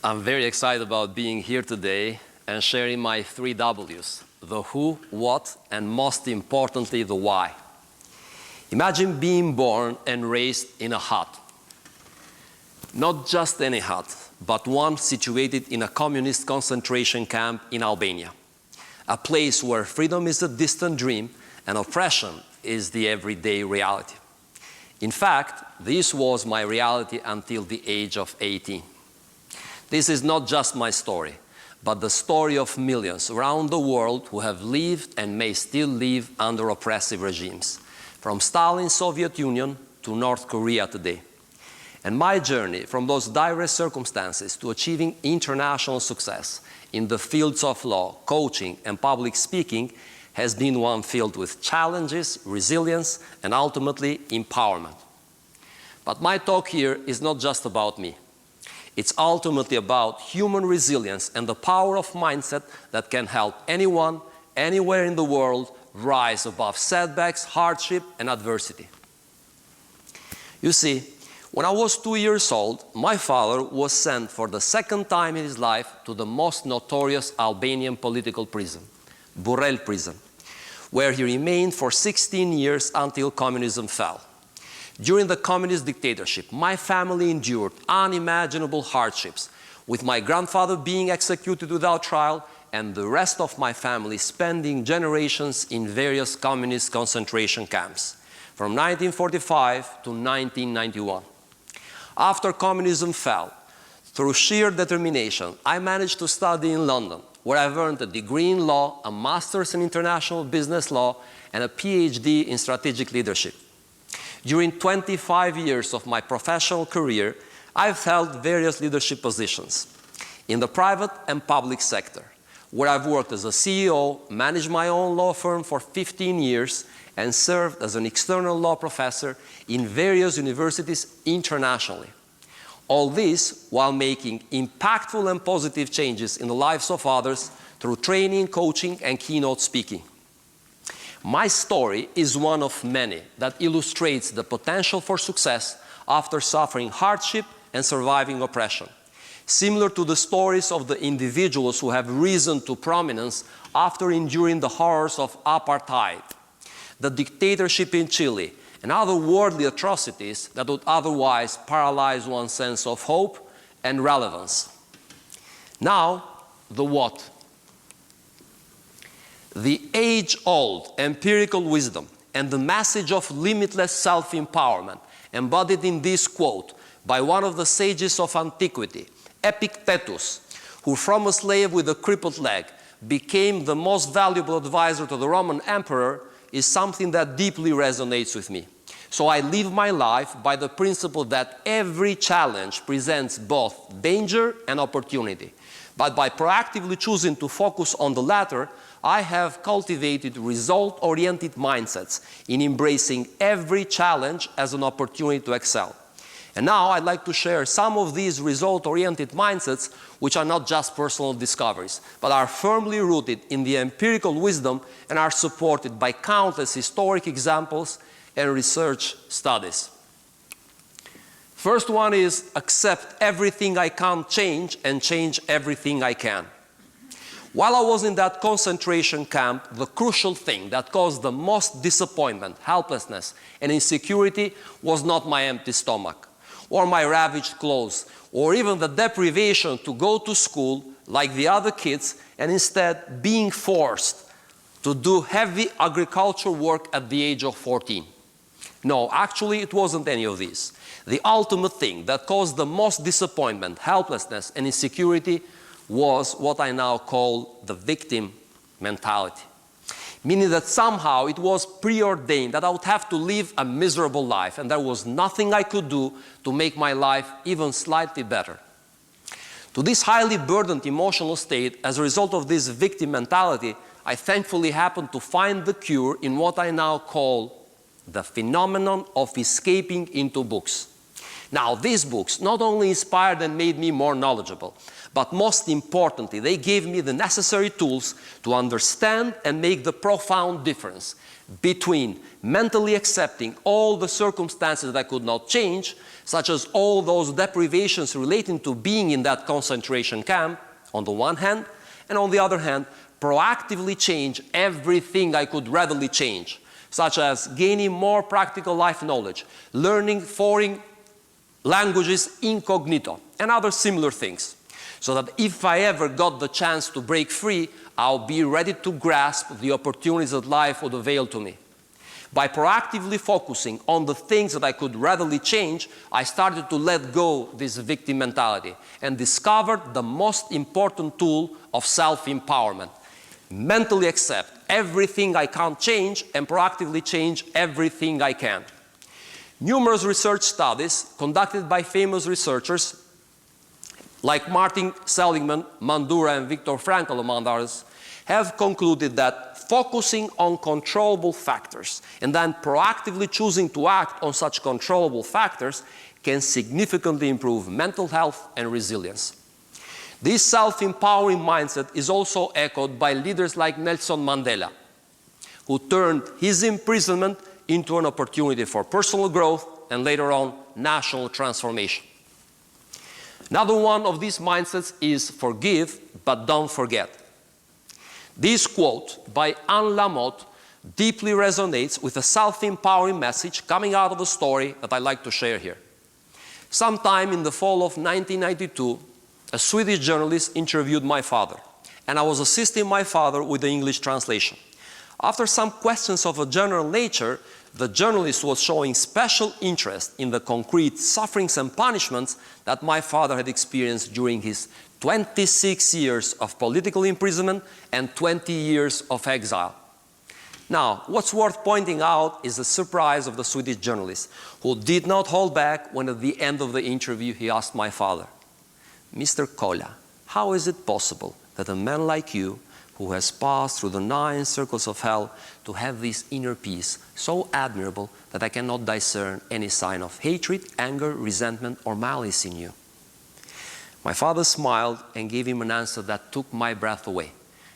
I'm very excited about being here today and sharing my 3 W's: the who, what, and most importantly, the why. Imagine being born and raised in a hut. Not just any hut, but one situated in a communist concentration camp in Albania. A place where freedom is a distant dream and oppression is the everyday reality. In fact, this was my reality until the age of 18. This is not just my story, but the story of millions around the world who have lived and may still live under oppressive regimes, from Stalin's Soviet Union to North Korea today. And my journey from those dire circumstances to achieving international success in the fields of law, coaching, and public speaking has been one filled with challenges, resilience, and ultimately empowerment. But my talk here is not just about me. It's ultimately about human resilience and the power of mindset that can help anyone, anywhere in the world, rise above setbacks, hardship, and adversity. You see, when I was 2 years old, my father was sent for the second time in his life to the most notorious Albanian political prison, Burrel prison, where he remained for 16 years until communism fell. During the communist dictatorship, my family endured unimaginable hardships, with my grandfather being executed without trial and the rest of my family spending generations in various communist concentration camps, from 1945 to 1991. After communism fell, through sheer determination, I managed to study in London, where I've earned a degree in law, a master's in international business law, and a PhD in strategic leadership. During 25 years of my professional career, I've held various leadership positions in the private and public sector, where I've worked as a CEO, managed my own law firm for 15 years, and served as an external law professor in various universities internationally. All this while making impactful and positive changes in the lives of others through training, coaching, and keynote speaking. My story is one of many that illustrates the potential for success after suffering hardship and surviving oppression, similar to the stories of the individuals who have risen to prominence after enduring the horrors of apartheid, the dictatorship in Chile, and other worldly atrocities that would otherwise paralyze one's sense of hope and relevance. Now, the what. The age-old empirical wisdom and the message of limitless self-empowerment embodied in this quote by one of the sages of antiquity, Epictetus, who from a slave with a crippled leg became the most valuable advisor to the Roman emperor, is something that deeply resonates with me. So I live my life by the principle that every challenge presents both danger and opportunity. But by proactively choosing to focus on the latter, I have cultivated result-oriented mindsets in embracing every challenge as an opportunity to excel. And now I'd like to share some of these result-oriented mindsets, which are not just personal discoveries, but are firmly rooted in the empirical wisdom and are supported by countless historic examples and research studies. First one is accept everything I can't change and change everything I can. While I was in that concentration camp, the crucial thing that caused the most disappointment, helplessness, and insecurity was not my empty stomach, or my ravaged clothes, or even the deprivation to go to school like the other kids, and instead being forced to do heavy agricultural work at the age of 14. No, actually it wasn't any of these. The ultimate thing that caused the most disappointment, helplessness, and insecurity was what I now call the victim mentality. Meaning that somehow it was preordained that I would have to live a miserable life and there was nothing I could do to make my life even slightly better. To this highly burdened emotional state, as a result of this victim mentality, I thankfully happened to find the cure in what I now call the phenomenon of escaping into books. Now, these books not only inspired and made me more knowledgeable, but most importantly, they gave me the necessary tools to understand and make the profound difference between mentally accepting all the circumstances that I could not change, such as all those deprivations relating to being in that concentration camp, on the one hand, and on the other hand, proactively change everything I could readily change, such as gaining more practical life knowledge, learning foreign languages incognito, and other similar things, so that if I ever got the chance to break free, I'll be ready to grasp the opportunities that life would avail to me. By proactively focusing on the things that I could readily change, I started to let go this victim mentality and discovered the most important tool of self-empowerment. Mentally accept everything I can't change and proactively change everything I can. Numerous research studies conducted by famous researchers like Martin Seligman, Mandura, and Viktor Frankl, among others, have concluded that focusing on controllable factors and then proactively choosing to act on such controllable factors can significantly improve mental health and resilience. This self-empowering mindset is also echoed by leaders like Nelson Mandela, who turned his imprisonment into an opportunity for personal growth and later on national transformation. Another one of these mindsets is forgive, but don't forget. This quote by Anne Lamott deeply resonates with a self-empowering message coming out of a story that I'd like to share here. Sometime in the fall of 1992, a Swedish journalist interviewed my father, and I was assisting my father with the English translation. After some questions of a general nature, the journalist was showing special interest in the concrete sufferings and punishments that my father had experienced during his 26 years of political imprisonment and 20 years of exile. Now, what's worth pointing out is the surprise of the Swedish journalist, who did not hold back when at the end of the interview he asked my father, "Mr. Kola, how is it possible that a man like you, who has passed through the 9 circles of hell, to have this inner peace so admirable that I cannot discern any sign of hatred, anger, resentment, or malice in you?" My father smiled and gave him an answer that took my breath away.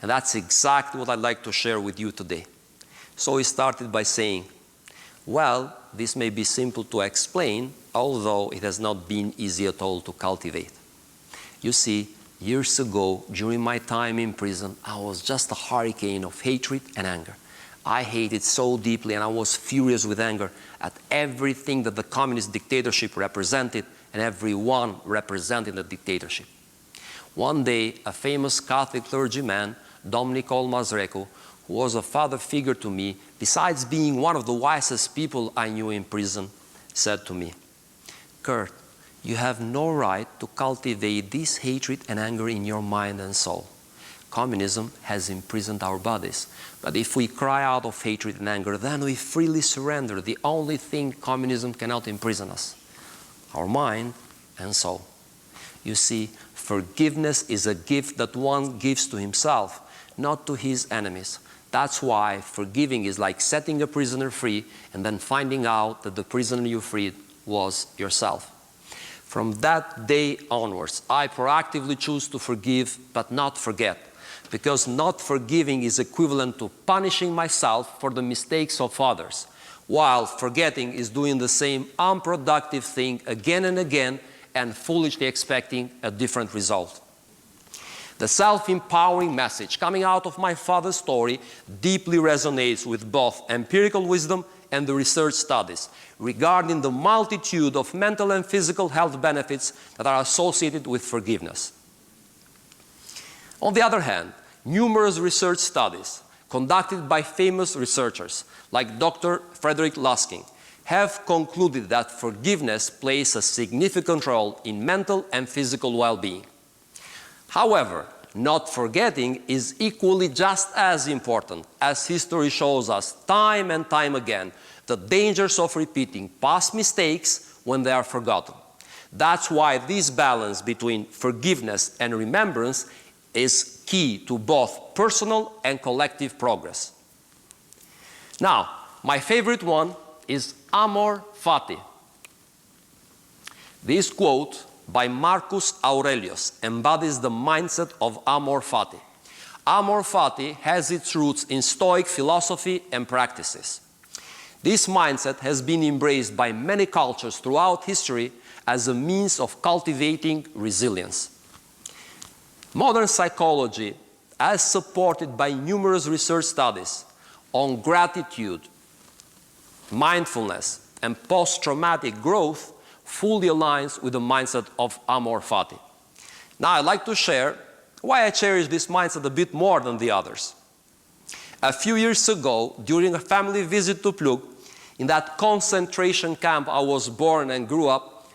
And that's exactly what I'd like to share with you today. So he started by saying, "Well, this may be simple to explain, although it has not been easy at all to cultivate. You see, years ago, during my time in prison, I was just a hurricane of hatred and anger. I hated so deeply and I was furious with anger at everything that the communist dictatorship represented and everyone representing the dictatorship. One day, a famous Catholic clergyman, Dom Nicol Mazrecu, who was a father figure to me, besides being one of the wisest people I knew in prison, said to me, "Kurt, you have no right to cultivate this hatred and anger in your mind and soul. Communism has imprisoned our bodies, but if we cry out of hatred and anger, then we freely surrender the only thing communism cannot imprison us, our mind and soul. You see, forgiveness is a gift that one gives to himself, not to his enemies. That's why forgiving is like setting a prisoner free and then finding out that the prisoner you freed was yourself." From that day onwards, I proactively choose to forgive but not forget, because not forgiving is equivalent to punishing myself for the mistakes of others, while forgetting is doing the same unproductive thing again and again and foolishly expecting a different result. The self-empowering message coming out of my father's story deeply resonates with both empirical wisdom and the research studies regarding the multitude of mental and physical health benefits that are associated with forgiveness. On the other hand, numerous research studies conducted by famous researchers like Dr. Frederick Luskin have concluded that forgiveness plays a significant role in mental and physical well-being. However, not forgetting is equally just as important, as history shows us time and time again the dangers of repeating past mistakes when they are forgotten. That's why this balance between forgiveness and remembrance is key to both personal and collective progress. Now, my favorite one is Amor Fati. This quote by Marcus Aurelius embodies the mindset of Amor Fati. Amor fati has its roots in Stoic philosophy and practices. This mindset has been embraced by many cultures throughout history as a means of cultivating resilience. Modern psychology, as supported by numerous research studies on gratitude, mindfulness, and post-traumatic growth, fully aligns with the mindset of Amor fati. Now I'd like to share why I cherish this mindset a bit more than the others. A few years ago, during a family visit to Plug, in that concentration camp I was born and grew up,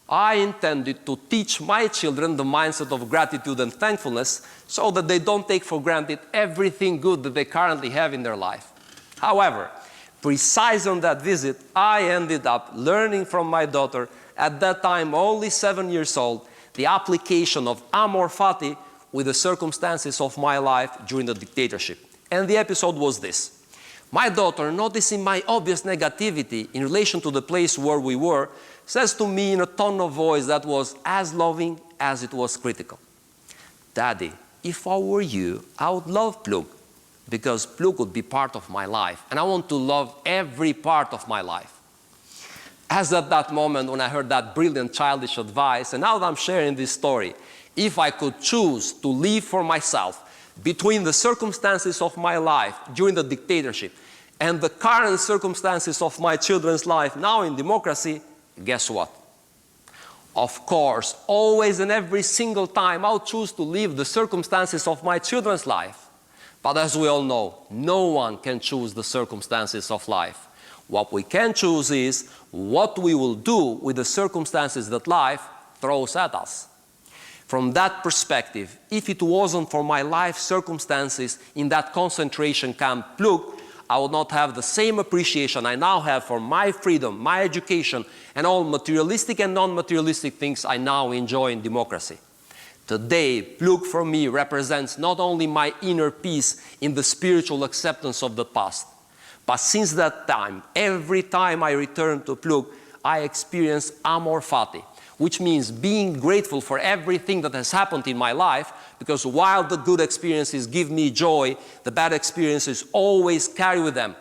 I intended to teach my children the mindset of gratitude and thankfulness so that they don't take for granted everything good that they currently have in their life. However, precisely on that visit, I ended up learning from my daughter, at that time only 7 years old, the application of Amor fati with the circumstances of my life during the dictatorship. And the episode was this. My daughter, noticing my obvious negativity in relation to the place where we were, says to me in a tone of voice that was as loving as it was critical, "Daddy, if I were you, I would love Plug, because Plug would be part of my life, and I want to love every part of my life." As at that moment when I heard that brilliant childish advice, and now that I'm sharing this story, if I could choose to live for myself between the circumstances of my life during the dictatorship and the current circumstances of my children's life now in democracy, guess what? Of course, always and every single time I'll choose to live the circumstances of my children's life. But as we all know, no one can choose the circumstances of life. What we can choose is what we will do with the circumstances that life throws at us. From that perspective, if it wasn't for my life circumstances in that concentration camp Plug, I would not have the same appreciation I now have for my freedom, my education, and all materialistic and non-materialistic things I now enjoy in democracy. Today, Plug for me represents not only my inner peace in the spiritual acceptance of the past, but since that time, every time I return to Plug, I experience Amor fati, which means being grateful for everything that has happened in my life, because while the good experiences give me joy, the bad experiences always carry with them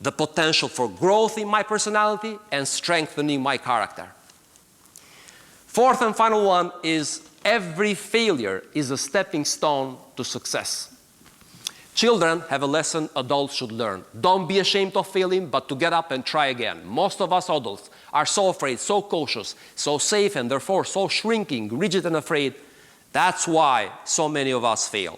the potential for growth in my personality and strengthening my character. Fourth and final one is every failure is a stepping stone to success. Children have a lesson adults should learn. Don't be ashamed of failing, but to get up and try again. Most of us adults are so afraid, so cautious, so safe, and therefore so shrinking, rigid and afraid. That's why so many of us fail.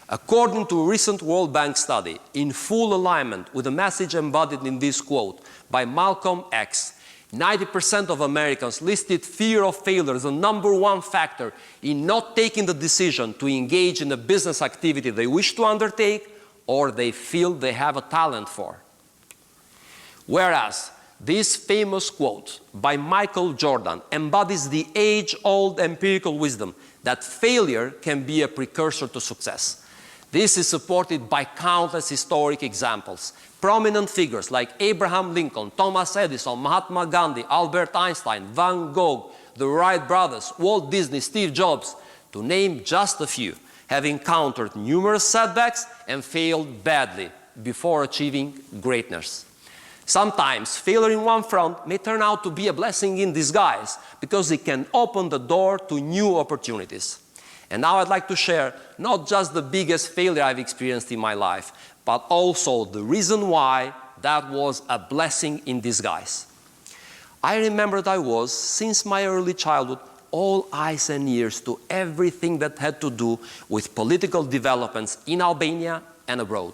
According to a recent World Bank study, in full alignment with the message embodied in this quote by Malcolm X, 90% of Americans listed fear of failure as the #1 factor in not taking the decision to engage in a business activity they wish to undertake or they feel they have a talent for. Whereas this famous quote by Michael Jordan embodies the age-old empirical wisdom that failure can be a precursor to success. This is supported by countless historic examples. Prominent figures like Abraham Lincoln, Thomas Edison, Mahatma Gandhi, Albert Einstein, Van Gogh, the Wright brothers, Walt Disney, Steve Jobs, to name just a few, have encountered numerous setbacks and failed badly before achieving greatness. Sometimes failure in one front may turn out to be a blessing in disguise because it can open the door to new opportunities. And now I'd like to share not just the biggest failure I've experienced in my life, but also the reason why that was a blessing in disguise. I remember that I was, since my early childhood, all eyes and ears to everything that had to do with political developments in Albania and abroad.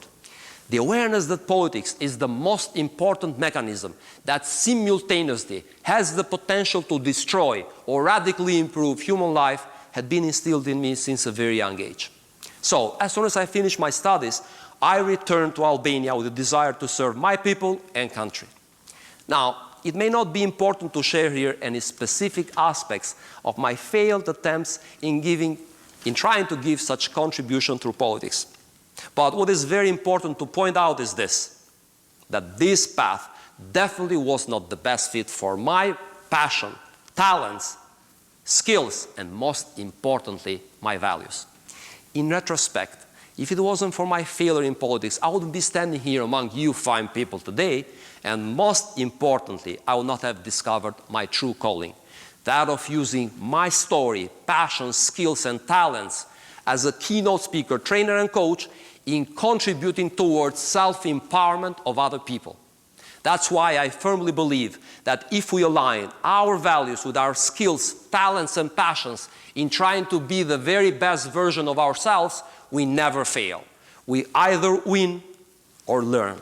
The awareness that politics is the most important mechanism that simultaneously has the potential to destroy or radically improve human life had been instilled in me since a very young age. So, as soon as I finished my studies, I returned to Albania with a desire to serve my people and country. Now, it may not be important to share here any specific aspects of my failed attempts in trying to give such contribution through politics. But what is very important to point out is this, that this path definitely was not the best fit for my passion, talents, skills, and most importantly, my values. In retrospect, if it wasn't for my failure in politics, I wouldn't be standing here among you fine people today, and most importantly, I would not have discovered my true calling, that of using my story, passion, skills, and talents as a keynote speaker, trainer, and coach in contributing towards self-empowerment of other people. That's why I firmly believe that if we align our values with our skills, talents, and passions in trying to be the very best version of ourselves, we never fail. We either win or learn.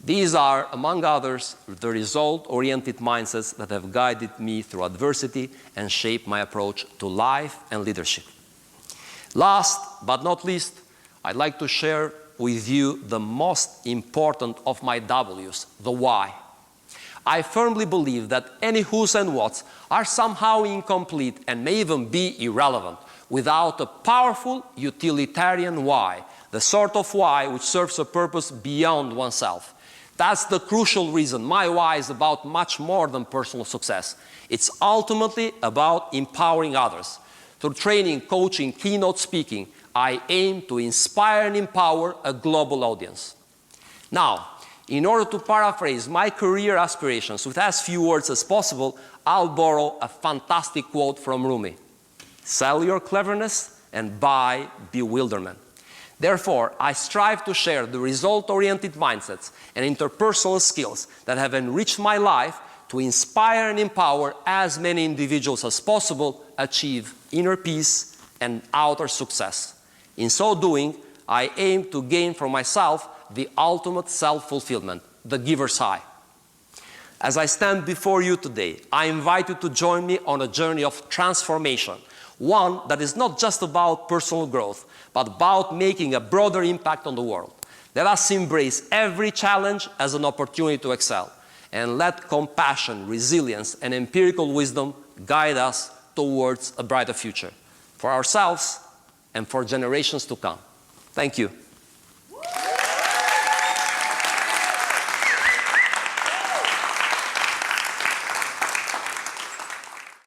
These are, among others, the result-oriented mindsets that have guided me through adversity and shaped my approach to life and leadership. Last but not least, I'd like to share with you the most important of my W's, the why. I firmly believe that any who's and what's are somehow incomplete and may even be irrelevant without a powerful utilitarian why, the sort of why which serves a purpose beyond oneself. That's the crucial reason my why is about much more than personal success. It's ultimately about empowering others. Through training, coaching, keynote speaking, I aim to inspire and empower a global audience. Now, in order to paraphrase my career aspirations with as few words as possible, I'll borrow a fantastic quote from Rumi. Sell your cleverness and buy bewilderment. Therefore, I strive to share the result-oriented mindsets and interpersonal skills that have enriched my life to inspire and empower as many individuals as possible achieve inner peace and outer success. In so doing, I aim to gain for myself the ultimate self-fulfillment, the giver's high. As I stand before you today, I invite you to join me on a journey of transformation, one that is not just about personal growth, but about making a broader impact on the world. Let us embrace every challenge as an opportunity to excel, and let compassion, resilience, and empirical wisdom guide us towards a brighter future, for ourselves and for generations to come. Thank you.